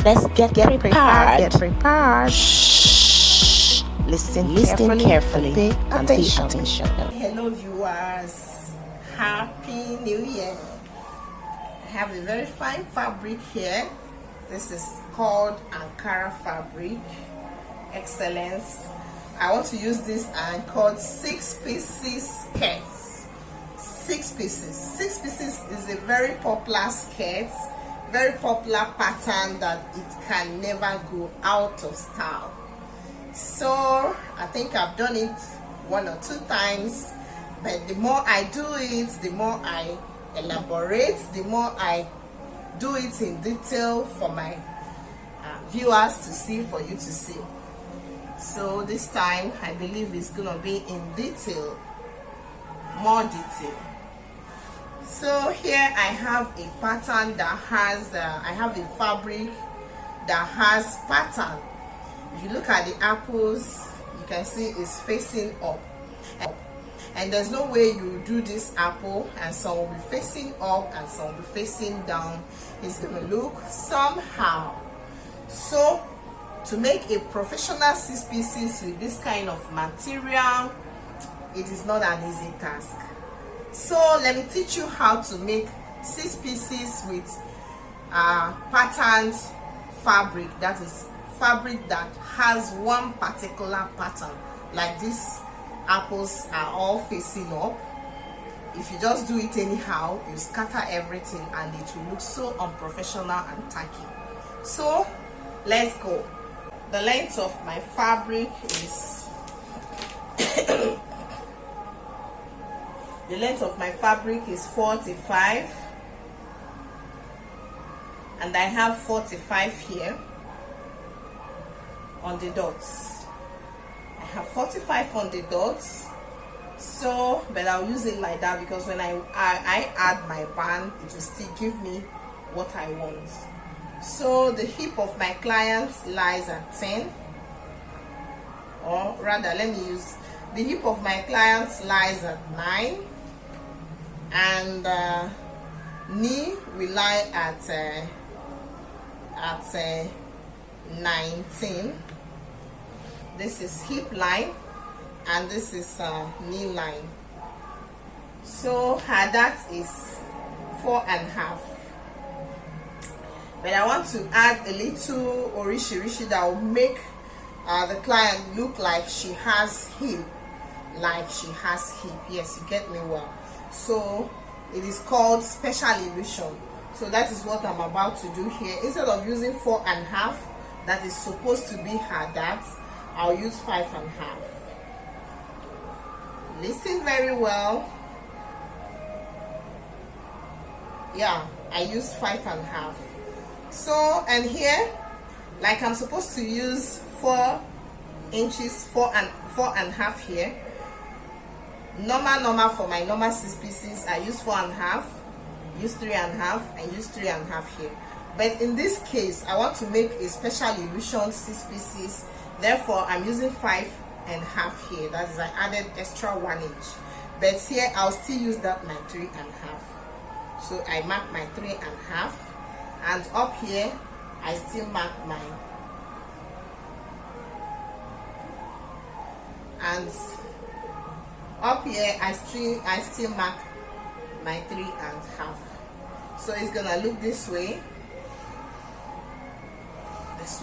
Let's get prepared. Get prepared. Shh. Listen carefully pay and pay attention. Hello viewers, happy new year. I have a very fine fabric here. This is called Ankara fabric excellence. I want to use this and called 6 pieces skirts. 6 pieces is a very popular skirt, very popular pattern that it can never go out of style. So I think I've done it 1 or 2 times, but the more I do it, the more I elaborate, the more I do it in detail for my viewers to see, for you to see. So this time I believe it's gonna be in detail, more detail. So here I have a pattern that has I have a fabric that has pattern. If you look at the apples, you can see it's facing up, and there's no way you do this apple and some will be facing up and some will be facing down. It's gonna look somehow. So to make a professional 6 pieces with this kind of material, it is not an easy task. So let me teach you how to make 6 pieces with patterned fabric, that is fabric that has one particular pattern. Like these apples are all facing up. If you just do it anyhow, you scatter everything and it will look so unprofessional and tacky. So let's go. The length of my fabric is the length of my fabric is 45, and I have 45 here on the dots. I have 45 on the dots. So but I'll use it like that because when I add my band, it will still give me what I want. So the hip of my client lies at 10, or rather let me use the hip of my client lies at 9, and knee will lie at 19. This is hip line and this is knee line. So her that is 4.5. But I want to add a little orishi that will make the client look like she has hip, Yes, you get me well. So it is called special illusion. So that is what I'm about to do here. Instead of using 4.5, that is supposed to be her that, I'll use 5.5. Listen very well. Yeah, I used 5.5. So, and here, like I'm supposed to use 4 inches, 4.5 here. Normal for my normal 6 pieces, I use 4.5, use 3.5, and use 3.5 here. But in this case, I want to make a special illusion 6 pieces. Therefore, I'm using 5.5 here. That is, I added extra 1 inch. But here, I'll still use that my 3.5. So I mark my 3.5. And up here I still mark mine, and up here I still mark my 3.5. So it's gonna look this way, this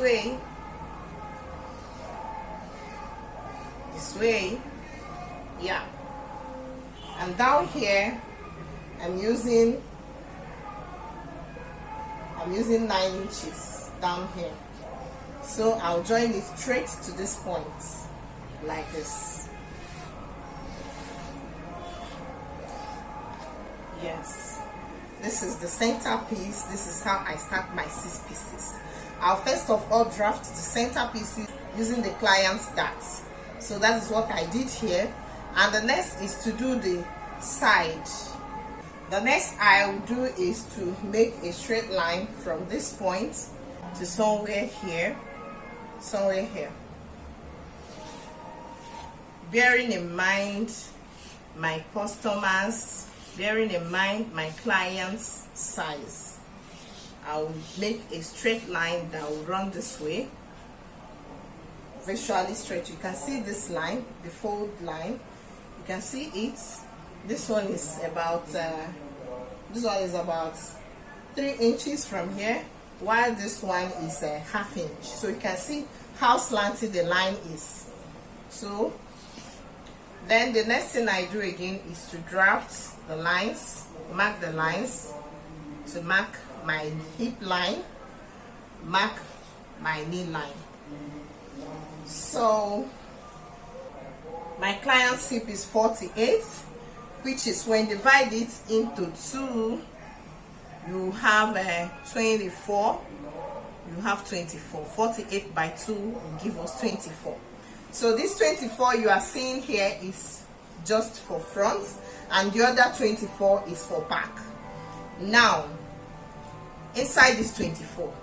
way, yeah. And down here I'm using 9 inches down here. So I'll join it straight to this point like this. Yes, this is the center piece. This is how I start my 6 pieces. I'll first of all draft the center pieces using the client's darts. So that is what I did here, and the next is to do the side. The next I'll do is to make a straight line from this point to somewhere here, bearing in mind my customers, bearing in mind my client's size. I'll make a straight line that will run this way, visually straight. You can see this line, the fold line. You can see it. This one is about 3 inches from here, while this one is a ½ inch. So you can see how slanted the line is. So then the next thing I do again is to draft the lines, mark the lines, to mark my hip line, mark my knee line. So my client's hip is 48, which is when divide it into 2, you have 24. You have 24. 48 by 2 will give us 24. So this 24 you are seeing here is just for front, and the other 24 is for back. Now inside this 24,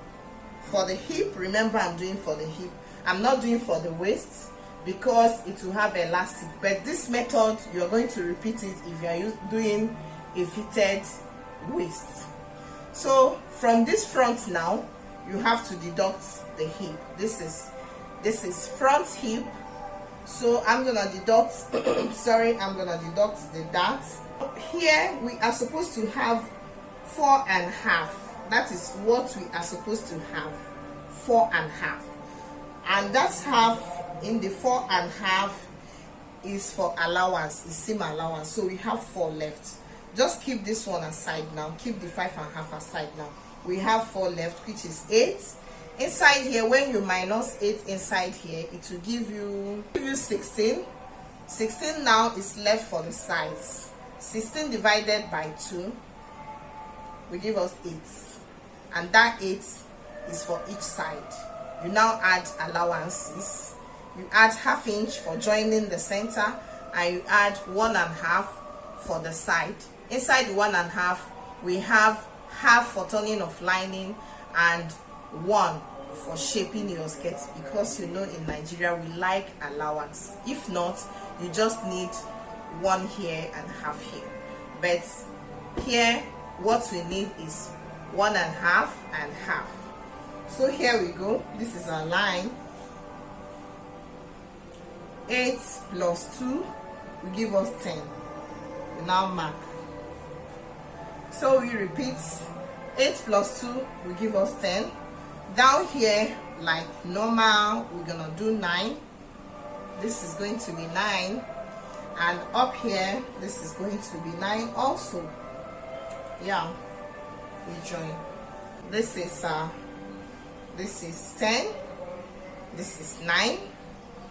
for the hip, remember I'm doing for the hip, I'm not doing for the waist because it will have elastic. But this method you're going to repeat it if you are doing a fitted waist. So from this front now, you have to deduct the hip. This is front hip. So I'm gonna deduct I'm gonna deduct the dart. Here we are supposed to have 4.5. That is what we are supposed to have, 4.5. And that's half in the 4.5 is for allowance, is seam allowance. So we have 4 left. Just keep this one aside now. Keep the 5.5 aside now. We have 4 left, which is 8. Inside here, when you minus 8 inside here, it will give you 16. 16 now is left for the sides. 16 divided by 2 will give us 8. And that 8 is for each side. You now add allowances. You add ½ inch for joining the center, and you add 1.5 for the side. Inside the 1.5, we have half for turning of lining and 1 for shaping your skirt, because you know in Nigeria we like allowance. If not, you just need 1 here and ½ here. But here what we need is 1.5 and ½ So here we go. This is our line. 8 plus 2 will give us 10. We now mark. So we repeat. 8 plus 2 will give us 10. Down here, like normal, we're gonna do 9. This is going to be 9. And up here, this is going to be 9 also. Yeah, we join. This is 10. This is 9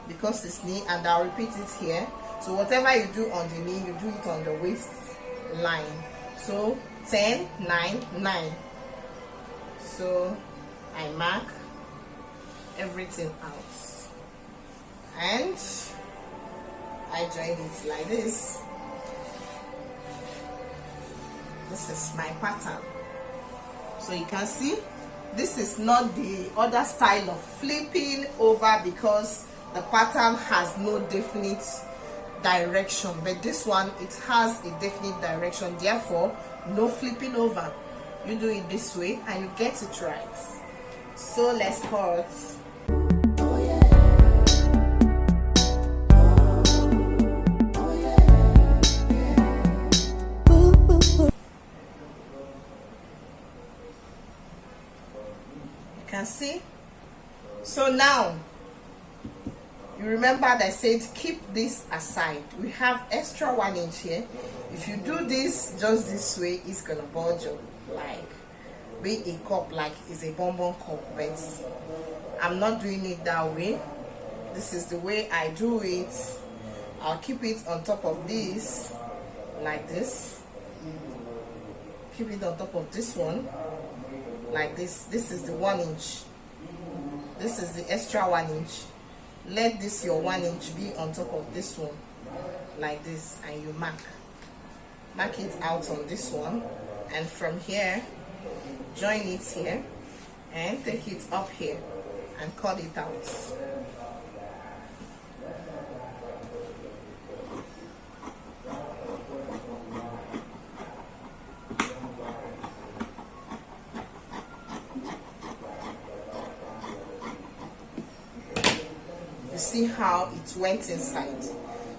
because it's knee, and I'll repeat it here. So whatever you do on the knee, you do it on the waist line. So 10, 9, 9. So I mark everything out and I join it like this. This is my pattern. So you can see this is not the other style of flipping over, because the pattern has no definite direction, but this one, it has a definite direction, therefore no flipping over. You do it this way and you get it right. So let's cut. You can see. So now you remember that I said keep this aside. We have extra 1 inch here. If you do this just this way, it's gonna bulge up like be a cup, like it's a bonbon cup, but I'm not doing it that way. This is the way I do it. I'll keep it on top of this like this. Keep it on top of this one like this. This is the 1 inch. This is the extra 1 inch. Let this your 1 inch be on top of this one like this, and you mark it out on this one, and from here join it here and take it up here and cut it out. see how it went inside.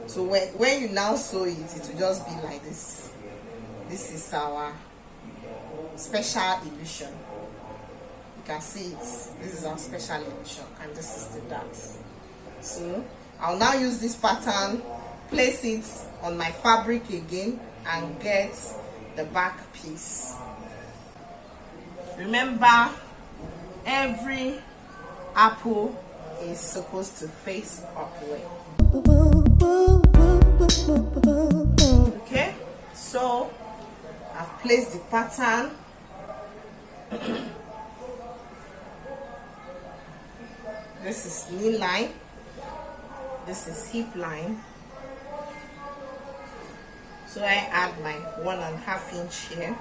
So when you now sew it, it will just be like this. This is our special illusion. You can see it. This is our special illusion, and this is the dart. So I'll now use this pattern, place it on my fabric again, and get the back piece. Remember, every apple is supposed to face upward. Okay, so I've placed the pattern. This is knee line, this is hip line. So I add my 1.5 inch here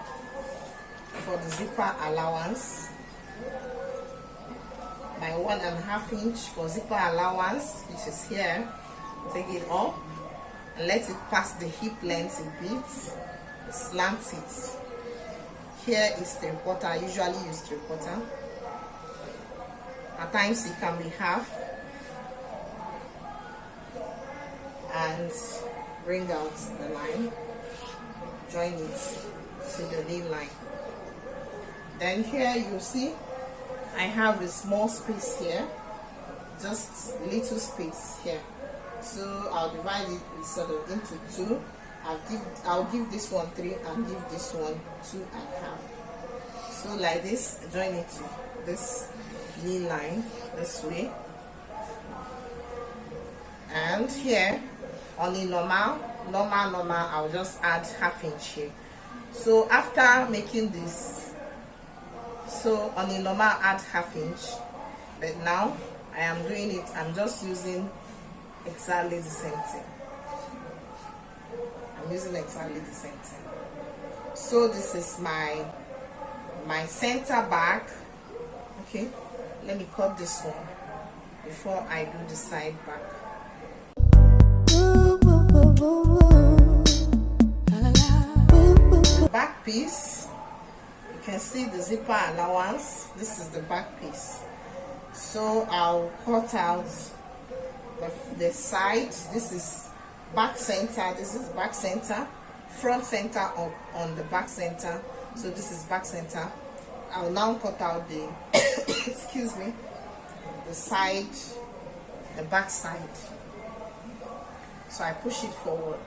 for the zipper allowance. My 1.5 inch for zipper allowance, which is here. Take it off and let it pass the hip length a bit. Slant it. Here is 3/4. I usually use 3/4. At times it can be half. And bring out the line. Join it to the knee line. Then here you see I have a small space here, just little space here. So I'll divide it sort of into two. I'll give this one 3 and give this one 2.5. So like this, join it to this knee line this way. And here on the normal, I'll just add 1/2 inch here. So after making this, so on the normal add 1/2 inch, but now I am doing it, I'm just using exactly the same thing. I'm using exactly the same thing. So this is my center back. Okay, let me cut this one before I do the side back. The back piece, you can see the zipper allowance. This is the back piece. So I'll cut out the side. This is back center, this is back center, front center on the back center. So this is back center. I'll now cut out the excuse me, the side, the back side. So I push it forward.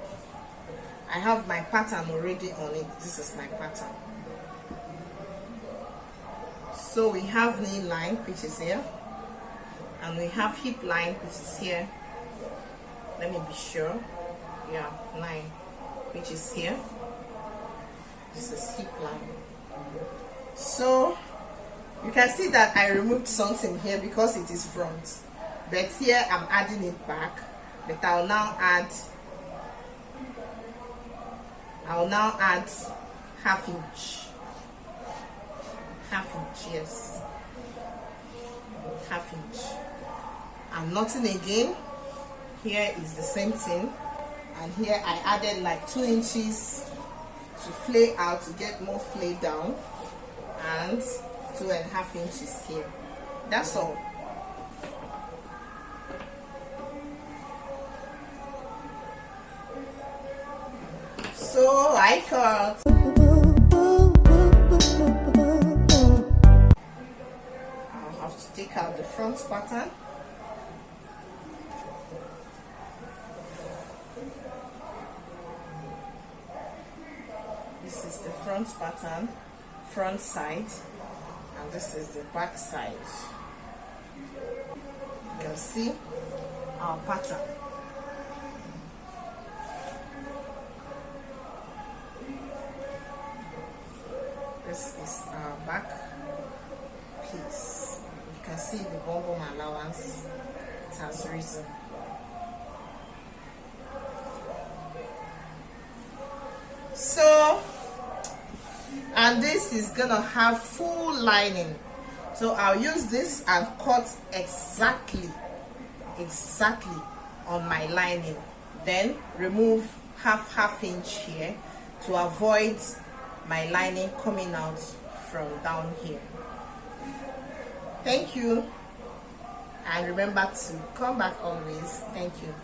I have my pattern already on it. This is my pattern. So we have knee line, which is here, and we have hip line, which is here. Let me be sure. Yeah, 9, which is here. This is hip line. So you can see that I removed something here because it is front, but here I'm adding it back. But I'll now add 1/2 inch. 1/2 inch, yes. 1/2 inch. And nothing again. Here is the same thing. And here I added like 2 inches to flay out, to get more flay down. And 2.5 inches here. That's all. So I cut. I'll have to take out the front pattern. This is the front pattern, front side, and this is the back side. You can see our pattern. This is our back piece. You can see the bum allowance, it has risen. So, and this is gonna have full lining. So I'll use this and cut exactly on my lining. Then remove half inch here to avoid my lining coming out from down here. Thank you. And remember to come back always. Thank you.